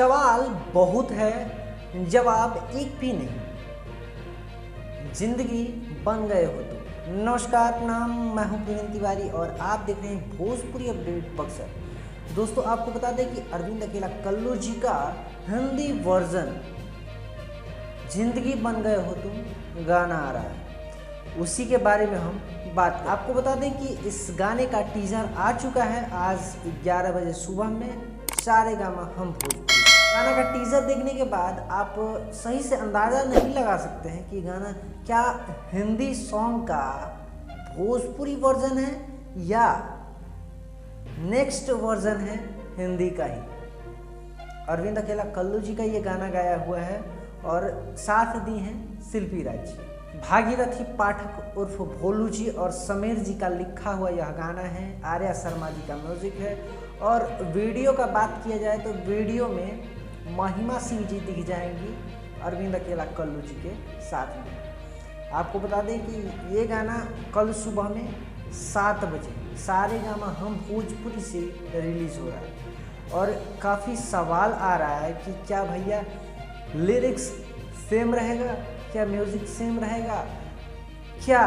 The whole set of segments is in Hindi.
सवाल बहुत है, जवाब एक भी नहीं। जिंदगी बन गए हो तुम। नमस्कार, नाम मैं हूं प्रवीण तिवारी और आप देख रहे हैं भोजपुरी अपडेट बक्सर। दोस्तों, आपको बता दें कि अरविंद अकेला कल्लू जी का हिंदी वर्जन जिंदगी बन गए हो तुम गाना आ रहा है, उसी के बारे में हम बात करें। आपको बता दें कि इस गाने का टीजर आ चुका है आज 11 बजे सुबह में सारेगामा हम भोजपुरी। गाना का टीजर देखने के बाद आप सही से अंदाज़ा नहीं लगा सकते हैं कि गाना क्या हिंदी सॉन्ग का भोजपुरी वर्जन है या नेक्स्ट वर्जन है हिंदी का ही। अरविंद अकेला कल्लू जी का ये गाना गाया हुआ है और साथ दी हैं शिल्पी राज जी। भागीरथी पाठक उर्फ भोलू जी और समीर जी का लिखा हुआ यह गाना है। आर्या शर्मा जी का म्यूजिक है और वीडियो का बात किया जाए तो वीडियो में महिमा सिंह जी दिख जाएंगी अरविंद अकेला कल्लू जी के साथ में। आपको बता दें कि ये गाना कल सुबह में 7 बजे सारेगामा हम भोजपुरी से रिलीज़ हो रहा है और काफ़ी सवाल आ रहा है कि क्या भैया लिरिक्स सेम रहेगा, क्या म्यूज़िक सेम रहेगा, क्या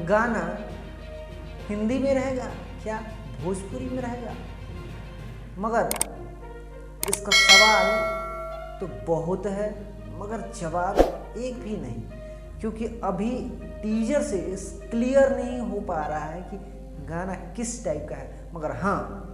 गाना हिंदी में रहेगा, क्या भोजपुरी में रहेगा। मगर इसका सवाल तो बहुत है मगर जवाब एक भी नहीं, क्योंकि अभी टीजर से क्लियर नहीं हो पा रहा है कि गाना किस टाइप का है। मगर हाँ,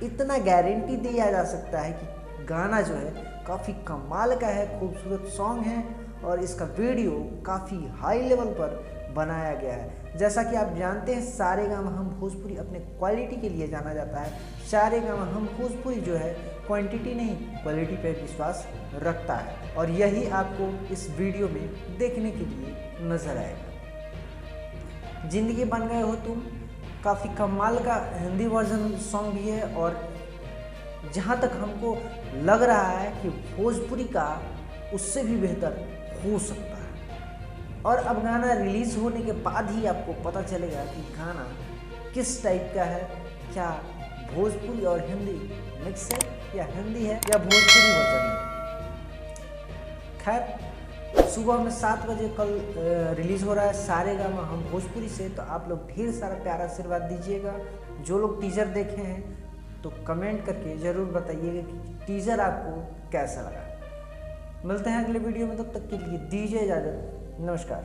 इतना गारंटी दिया जा सकता है कि गाना जो है काफ़ी कमाल का है, खूबसूरत सॉन्ग है और इसका वीडियो काफ़ी हाई लेवल पर बनाया गया है। जैसा कि आप जानते हैं सारेगामा हम भोजपुरी अपने क्वालिटी के लिए जाना जाता है। सारेगामा हम भोजपुरी जो है क्वांटिटी नहीं क्वालिटी पर विश्वास रखता है और यही आपको इस वीडियो में देखने के लिए नज़र आएगा। जिंदगी बन गए हो तुम काफ़ी कमाल का हिंदी वर्जन सॉन्ग भी है और जहाँ तक हमको लग रहा है कि भोजपुरी का उससे भी बेहतर हो सकता है। और अब गाना रिलीज़ होने के बाद ही आपको पता चलेगा कि गाना किस टाइप का है, क्या भोजपुरी और हिंदी मिक्स है या हिंदी है या भोजपुरी वर्जन है। खैर, सुबह में 7 बजे कल रिलीज़ हो रहा है सारेगामा हम भोजपुरी से, तो आप लोग ढेर सारा प्यारा आशीर्वाद दीजिएगा। जो लोग टीजर देखे हैं तो कमेंट करके ज़रूर बताइएगा कि टीजर आपको कैसा लगा। मिलते हैं अगले वीडियो में, तब तक के लिए दीजिए इजाज़त। नमस्कार।